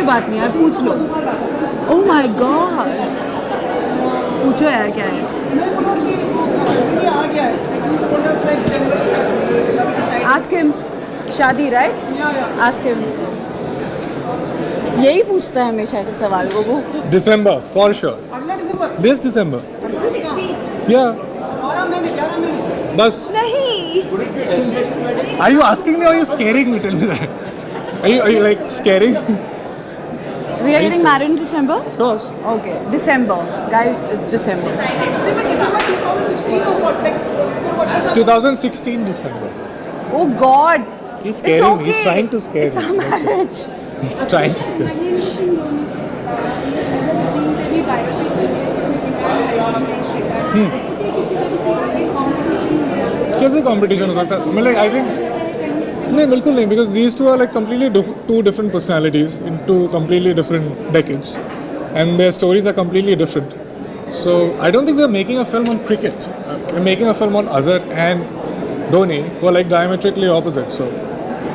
बात नहीं यार, पूछ लो। ओह माय गॉड, पूछो यार क्या है। आस्क हिम, शादी राइट? Ask him. यही पूछता है हमेशा ऐसे सवाल को वो। December for sure. This December. Yeah. बस. नहीं, Are you asking me or are you scaring me? Tell me that. Are you like scaring? we are getting married in December. Of course. Okay, December, guys, it's December. 2016 December. Oh God, He's it's scaring okay. me. He's trying to scare It's me. our That's it. marriage. He's trying to scare me. कैसे competition हो सकता है? मतलब I think नहीं, बिल्कुल नहीं, because these two are like completely two different personalities in two completely different decades and their stories are completely different. So I don't think we are making a film on cricket, we are making a film on Azhar and Dhoni who are like diametrically opposite. So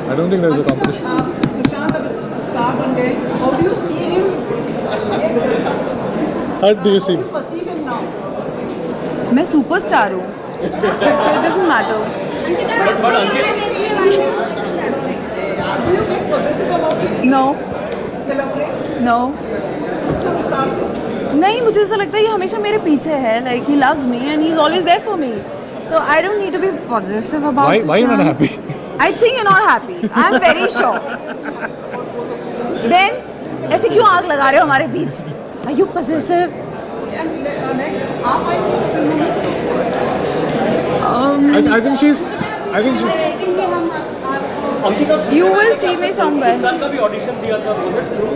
I don't think there is a competition. Sushant, a star one day. How do you see him? How do you see? How do you perceive him now? मैं superstar हूँ, so it doesn't matter. Do you get possessive about him? No, Elaborate. no. Stars. नहीं, मुझे ऐसा लगता है ये हमेशा मेरे पीछे है. Like he loves me and he's always there for me. So I don't need to be possessive about it. Why you're not happy? I think you're not happy. I'm very sure. Then ऐसे क्यों आग लगा रहे हो हमारे बीच? Are you possessive? And next, आप आएंगे film में? I think she's. You will see me somewhere. का भी ऑडिशन दिया था, was it true?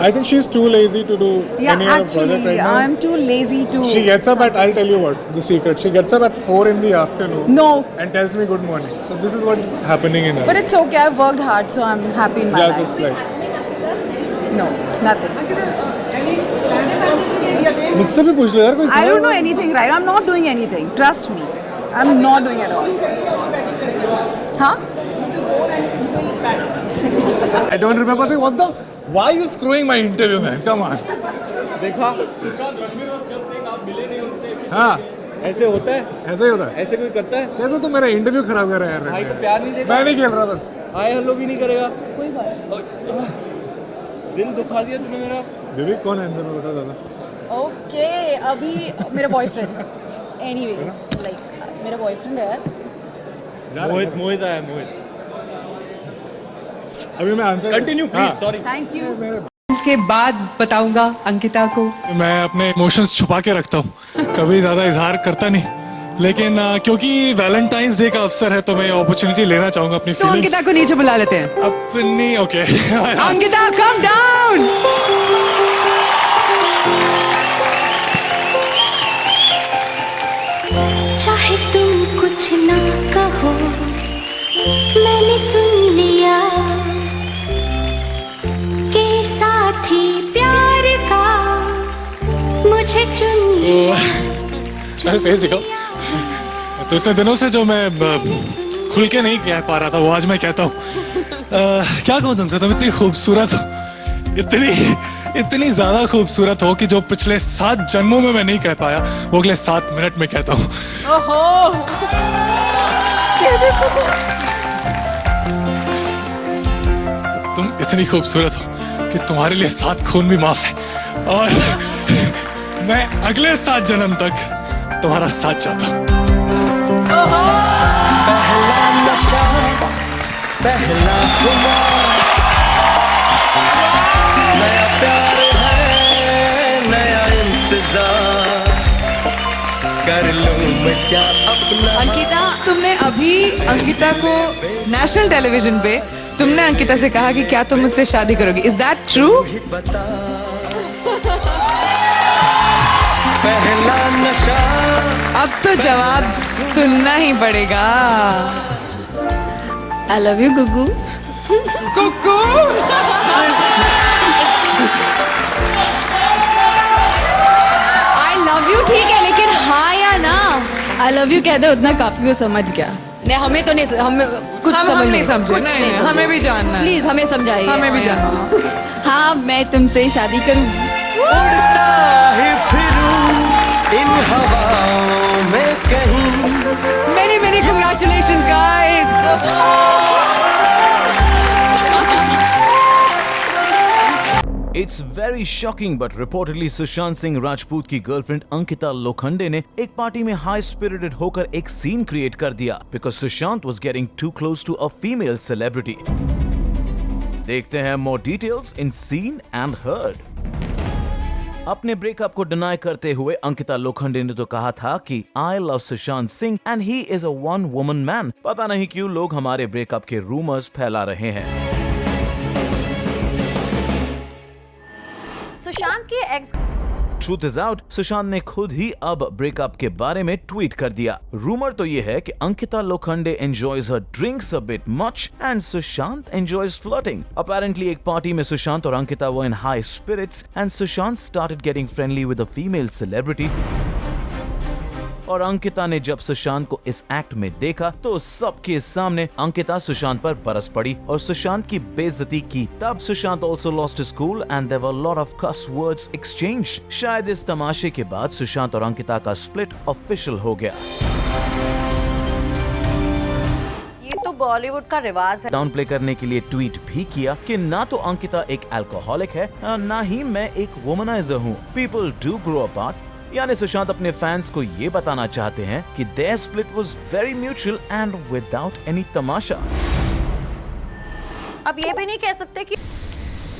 I think she's too lazy to do Yeah, any other actually, project right now. I'm too lazy to. She gets up at, I'll tell you what, the secret. She gets up at 4 in the afternoon. No, And tells me good morning. So this is what is happening in her. but it's okay. I've worked hard, so I'm happy in my Yes, life. it's like. No, nothing. Any plans from India again? मुझसे भी पूछ लो यार कोई I सवाल don't know हो। anything, right? I'm not doing anything. Trust me. I'm not doing it all. Huh? I don't remember the what the. Why are you screwing my interview, man? Come on. देखा Sushant Ranveer was just saying आप मिले नहीं उनसे, हाँ, ऐसे होता है, ऐसा ही होता है. ऐसे कोई करता है? कैसे तू मेरा इंटरव्यू खराब कर रहा है भाई यार? को प्यार नहीं देगा, मैं नहीं खेल रहा बस. हाय हेलो भी नहीं करेगा, कोई बात. दिल दुखा दिया तूने मेरा. बेबी कौन है आंसर में बता दादा. Okay, अभी मेरा बॉयफ्रेंड. Anyways, like मेरा बॉयफ्रेंड है यार. मोहित आया, मोहित. अभी मैं answer. Continue please, sorry. Thank you. इसके बाद बताऊंगा अंकिता को. मैं अपने इमोशंस छुपा के रखता हूँ, कभी ज़्यादा इजहार करता नहीं, लेकिन क्योंकि वैलेंटाइंस डे का अवसर है तो मैं अपॉर्चुनिटी लेना चाहूँगा अपनी तो अंकिता फीलिंग्स को नीचे बुला लेते हैं. अपनी. ओके. Ankita come down. चाहे तुम कुछ ना कहो, मैंने सुन लिया के साथी प्यार का मुझे चुन लिया. फेस दिखाओ. तो इतने दिनों से जो मैं खुल के नहीं कह पा रहा था वो आज मैं कहता हूँ. क्या कहूँ तुमसे, तुम इतनी खूबसूरत हो, इतनी ज्यादा खूबसूरत हो कि जो पिछले 7 जन्मों में मैं नहीं कह पाया वो अगले 7 मिनट में कहता हूँ. ओहो. तुम इतनी खूबसूरत हो कि तुम्हारे लिए 7 खून भी माफ है और मैं अगले 7 जन्म तक तुम्हारा साथ चाहता हूँ. पहला नशा, पहला खुमार, नया प्यार है, नया इंतजार, कर लूं मैं क्या अपना. अंकिता, तुमने अभी अंकिता को नेशनल टेलीविजन पे तुमने अंकिता से कहा कि क्या तुम मुझसे शादी करोगी. Is that true? पहला नशा. अब तो जवाब सुनना ही पड़ेगा. I love you, गुग्गू. Kuku. I love you ठीक है, लेकिन हाँ या ना. I love you कह दे उतना काफी, वो समझ गया. नहीं, हमें तो नहीं, हमें कुछ हम समझ नहीं समझे, कुछ नहीं, समझे। हमें भी जानना है। प्लीज हमें समझाइए। हमें भी जानना। हाँ, मैं तुमसे शादी करूंगी। उड़ता ही फिरूं इन हवाओं में कहीं। Many congratulations, guys. It's very shocking, but reportedly Sushant Singh Rajput की गर्लफ्रेंड अंकिता लोखंडे ने एक पार्टी में हाई स्पिरिटेड होकर एक सीन क्रिएट कर दिया because Sushant was getting too close to a female celebrity. देखते हैं more details in seen and heard. अपने ब्रेकअप को डिनाई करते हुए अंकिता लोखंडे ने तो कहा था कि I love Sushant Singh and he is a one woman man. पता नहीं क्यों लोग हमारे ब्रेकअप के रूमर्स फैला रहे हैं। सुशांत की x truth is out, Sushant ने खुद ही अब ब्रेकअप के बारे में ट्वीट कर दिया। रूमर तो ये है कि Ankita Lokhande enjoys her drinks a bit much and Sushant enjoys flirting. Apparently एक पार्टी में सुशांत और Ankita were in high spirits and Sushant started getting friendly with a female celebrity. और अंकिता ने जब सुशांत को इस एक्ट में देखा तो सबके सामने अंकिता सुशांत पर बरस पड़ी और सुशांत की बेइज्जती की। तब Sushant also lost his cool and there were a lot of cuss words exchanged. शायद इस तमाशे के बाद सुशांत और अंकिता का स्प्लिट ऑफिशियल हो गया। ये तो बॉलीवुड का रिवाज है। डाउन प्ले करने के लिए ट्वीट भी किया कि ना तो अंकिता एक अल्कोहलिक है ना ही मैं एक वुमनाइजर हूँ। People do grow apart. यानी सुशांत अपने फैंस को ये बताना चाहते हैं कि their split was very mutual and without any तमाशा। अब ये भी नहीं कह सकते कि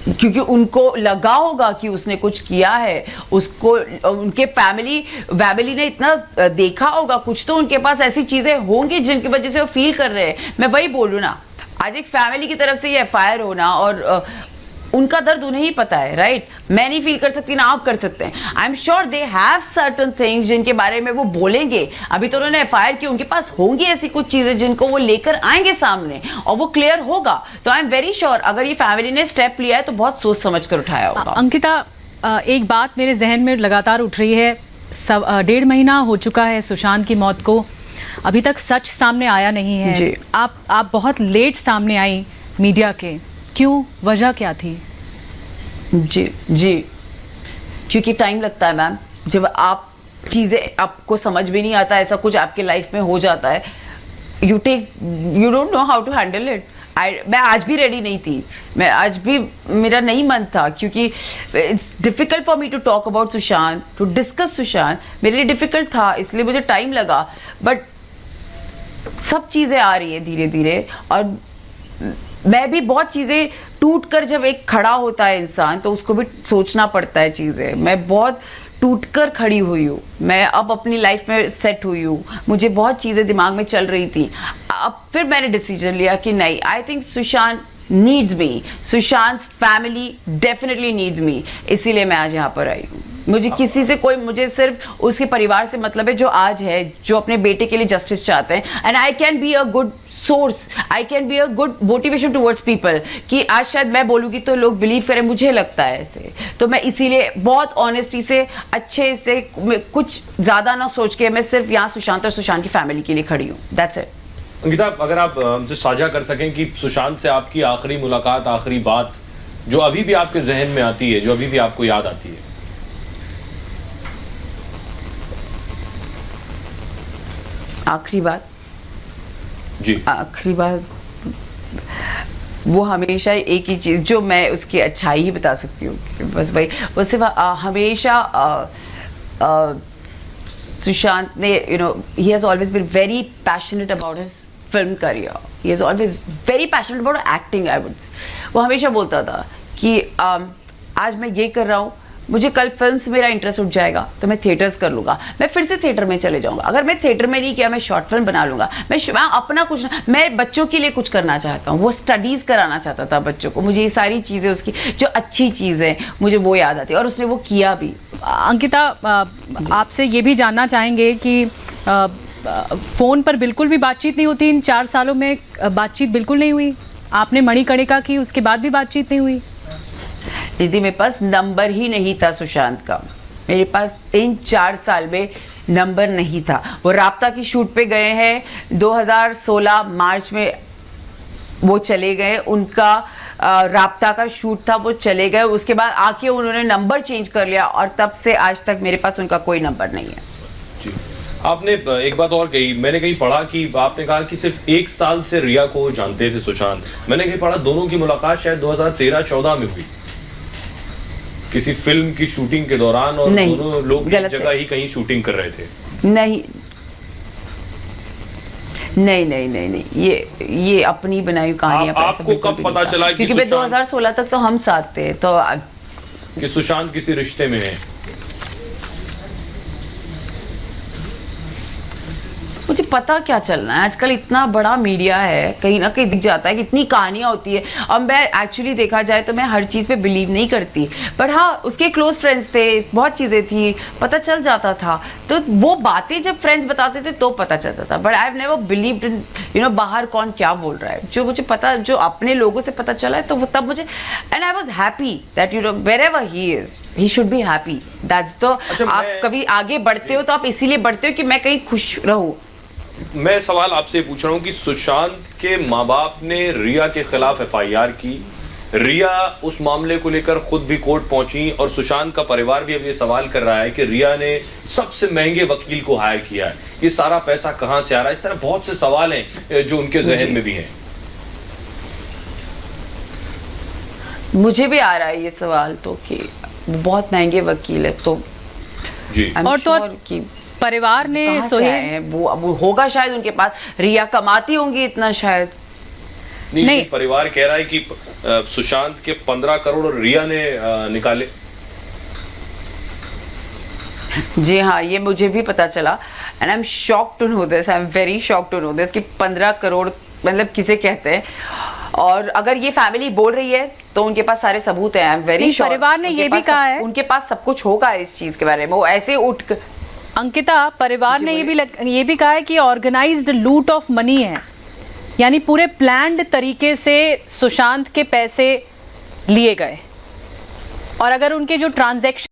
क्योंकि उनको लगा होगा कि उसने कुछ किया है, उसको उनके फैमिली ने इतना देखा होगा, कुछ तो उनके पास ऐसी चीजें होंगी जिनकी वजह से वो फील कर रहे हैं। मैं वही बोल रही हूँ ना, आज एक फैमिली की तरफ से ये एफआईआर होना और उनका दर्द उन्हें ही पता है, राइट? मैं नहीं फील कर सकती ना आप कर सकते हैं। I am sure they have certain things जिनके बारे में वो बोलेंगे। अभी तो उन्होंने एफआईआर की, उनके पास होंगी ऐसी कुछ चीजें जिनको वो लेकर आएंगे सामने और वो क्लियर होगा। तो आई एम वेरी श्योर अगर ये फैमिली ने स्टेप लिया है तो बहुत सोच समझ कर उठाया होगा। अंकिता, एक बात मेरे जहन में लगातार उठ रही है। 1.5 महीना हो चुका है सुशांत की मौत को, अभी तक सच सामने आया नहीं है जी। आप बहुत लेट सामने आई मीडिया के, क्यों, वजह क्या थी? जी क्योंकि टाइम लगता है मैम। जब आप चीज़ें आपको समझ भी नहीं आता, ऐसा कुछ आपके लाइफ में हो जाता है, you don't know how to handle it. मैं आज भी रेडी नहीं थी, मैं आज भी मेरा नहीं मन था, क्योंकि it's difficult for me to talk about Sushant, to discuss Sushant. मेरे लिए डिफिकल्ट था, इसलिए मुझे टाइम लगा। बट सब चीज़ें आ रही है धीरे धीरे और मैं भी बहुत चीज़ें टूट कर जब एक खड़ा होता है इंसान तो उसको भी सोचना पड़ता है चीज़ें। मैं बहुत टूट कर खड़ी हुई हूँ, मैं अब अपनी लाइफ में सेट हुई हूँ, मुझे बहुत चीज़ें दिमाग में चल रही थी। अब फिर मैंने डिसीजन लिया कि नहीं, I think Sushant needs me, Sushant family definitely needs मी, इसीलिए मैं आज यहाँ पर आई हूँ। मुझे किसी से कोई, मुझे सिर्फ उसके परिवार से मतलब है जो आज है, जो अपने बेटे के लिए जस्टिस चाहते हैं। And I can be a good source, I can be a good motivation towards people कि आज शायद मैं बोलूँगी तो लोग बिलीव करें, मुझे लगता है ऐसे। तो मैं इसीलिए बहुत ऑनेस्टी से, अच्छे से, कुछ ज़्यादा ना सोच के मैं सिर्फ यहाँ सुशांत और सुशांत की फैमिली के लिए खड़ी हूँ। That's it. अंकिता, अगर आप हमसे साझा कर सकें कि सुशांत से आपकी आखिरी मुलाकात, आखिरी बात जो अभी भी आपके जहन में आती है, जो अभी भी आपको याद आती है। आखिरी बात जी, आखिरी बात वो हमेशा एक ही चीज़ जो मैं उसकी अच्छाई ही बता सकती हूँ, बस भाई वो सिर्फ हमेशा सुशांत ने, you know, he has always been very passionate about his film career, he is always very passionate about acting. I would say वो हमेशा बोलता था कि आज मैं ये कर रहा हूँ, मुझे कल फिल्म से मेरा इंटरेस्ट उठ जाएगा तो मैं थिएटर्स कर लूँगा, मैं फिर से थिएटर में चले जाऊँगा। अगर मैं थिएटर में नहीं किया, मैं शॉर्ट फिल्म बना लूँगा, मैं अपना कुछ, मैं बच्चों के लिए कुछ करना चाहता हूँ। वो स्टडीज़ कराना चाहता था बच्चों को। मुझे ये सारी चीज़ें, उसकी जो अच्छी चीज़ें मुझे वो याद आती है और उसने वो किया भी। अंकिता, आपसे ये भी जानना चाहेंगे कि फ़ोन पर बिल्कुल भी बातचीत नहीं होती, इन 4 सालों में बातचीत बिल्कुल नहीं हुई? आपने मणिकर्णिका की, उसके बाद भी बातचीत नहीं हुई? दीदी, मेरे पास नंबर ही नहीं था सुशांत का, मेरे पास 3-4 साल में नंबर नहीं था। वो राब्ता की शूट पे गए हैं 2016 मार्च में, वो चले गए, उनका राब्ता का शूट था, वो चले गए, उसके बाद आके उन्होंने नंबर चेंज कर लिया और तब से आज तक मेरे पास उनका कोई नंबर नहीं है। जी। आपने एक बात और कही, मैंने कहीं पढ़ा कि आपने कहा कि सिर्फ 1 साल से रिया को जानते थे सुशांत। मैंने कहीं पढ़ा दोनों की मुलाकात शायद 2013-14 में हुई किसी फिल्म की शूटिंग के दौरान, और दोनों लोग एक जगह ही कहीं शूटिंग कर रहे थे। नहीं नहीं नहीं नहीं नहीं, ये अपनी बनाई कहानियां। आपको कब पता चला कि क्योंकि 2016 तक तो हम साथ थे, तो कि सुशांत किसी रिश्ते में है? मुझे पता क्या चलना है, आजकल इतना बड़ा मीडिया है, कहीं ना कहीं दिख जाता है कि इतनी कहानियां होती है। अब मैं एक्चुअली देखा जाए तो मैं हर चीज़ पे बिलीव नहीं करती, बट हाँ उसके क्लोज फ्रेंड्स थे, बहुत चीज़ें थी, पता चल जाता था। तो वो बातें जब फ्रेंड्स बताते थे तो पता चलता था, but I have never believed in बाहर कौन क्या बोल रहा है। जो मुझे पता, जो अपने लोगों से पता चला है, तो वो तब मुझे, and I was happy that wherever he is he should be happy. That's the, आप कभी आगे बढ़ते हो तो आप इसीलिए बढ़ते हो कि मैं कहीं खुश रहूं। मैं सवाल आपसे पूछ रहा हूं कि सुशांत के माँ बाप ने रिया के खिलाफ FIR की, रिया उस मामले को लेकर खुद भी कोर्ट पहुंची, और सुशांत का परिवार भी अब ये सवाल कर रहा है कि रिया ने सबसे महंगे वकील को हायर किया है, ये सारा पैसा कहां से आ रहा है? इस तरह बहुत से सवाल हैं जो उनके जहन में भी हैं। मुझे भी आ रहा है ये सवाल तो, कि बहुत महंगे वकील है, तो जी। और तो कि परिवार ने वो होगा शायद उनके पास, रिया कमाती होंगी इतना शायद। नहीं, परिवार कह रहा है कि सुशांत के 15 करोड़ और रिया ने निकाले। जी हाँ, ये मुझे भी पता चला, and I am shocked to know this, I am very shocked to know this कि 15 करोड़ मतलब किसे कहते हैं। और अगर ये फैमिली बोल रही है तो उनके पास सारे सबूत हैं। आई एम वेरी श्योर परिवार ने ये भी कहा है, उनके पास सब कुछ होगा इस चीज के बारे में। वो ऐसे उठ अंकिता, परिवार ने ये भी कहा है कि ऑर्गेनाइज्ड लूट ऑफ मनी है, यानी पूरे प्लान्ड तरीके से सुशांत के पैसे लिए गए, और अगर उनके जो ट्रांजैक्शन